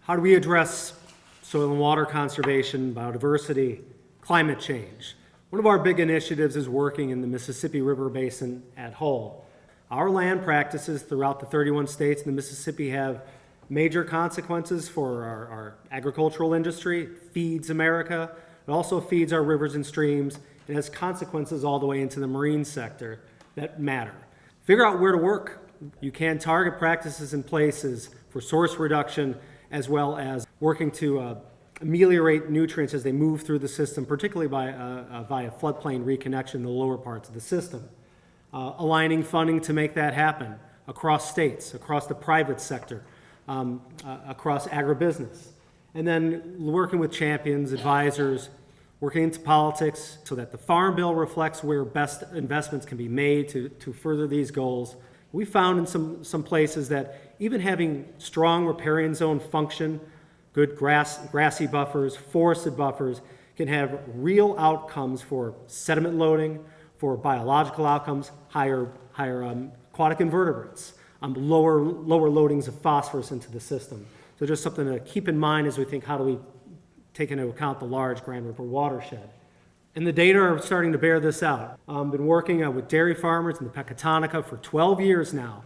How do we address soil and water conservation, biodiversity, climate change? One of our big initiatives is working in the Mississippi River Basin at whole. Our land practices throughout the 31 states in the Mississippi have major consequences for our agricultural industry. It feeds America. It also feeds our rivers and streams. It has consequences all the way into the marine sector that matter. Figure out where to work. You can target practices and places for source reduction as well as working to ameliorate nutrients as they move through the system, particularly via floodplain reconnection in the lower parts of the system. Aligning funding to make that happen across states, across the private sector, across agribusiness. And then working with champions, advisors, working into politics so that the Farm Bill reflects where best investments can be made to further these goals. We found in some places that even having strong riparian zone function, good grassy buffers, forested buffers, can have real outcomes for sediment loading, for biological outcomes, higher aquatic invertebrates, lower loadings of phosphorus into the system. So just something to keep in mind as we think, how do we take into account the large Grand River watershed? And the data are starting to bear this out. I've been working with dairy farmers in the Pecatonica for 12 years now,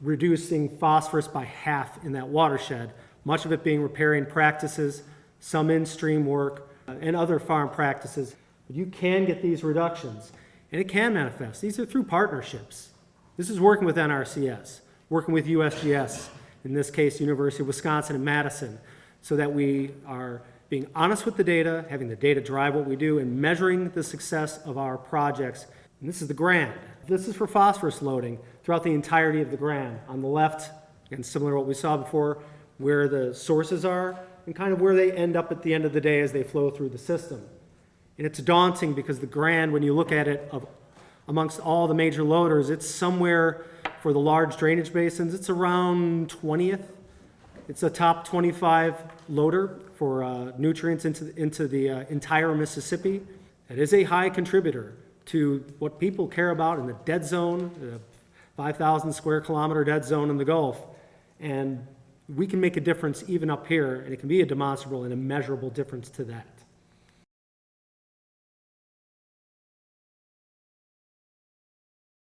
reducing phosphorus by half in that watershed, much of it being riparian practices, some in-stream work, and other farm practices. But you can get these reductions, and it can manifest. These are through partnerships. This is working with NRCS, working with USGS, in this case, University of Wisconsin and Madison, so that we are being honest with the data, having the data drive what we do, and measuring the success of our projects. And this is the Grand. This is for phosphorus loading throughout the entirety of the Grand. On the left, and similar to what we saw before, where the sources are and kind of where they end up at the end of the day as they flow through the system. And it's daunting because the Grand, when you look at it amongst all the major loaders, it's somewhere for the large drainage basins, it's around 20th. It's a top 25 loader for nutrients into the entire Mississippi. It is a high contributor to what people care about in the dead zone, the 5,000 square kilometer dead zone in the Gulf. And we can make a difference even up here, and it can be a demonstrable and a measurable difference to that.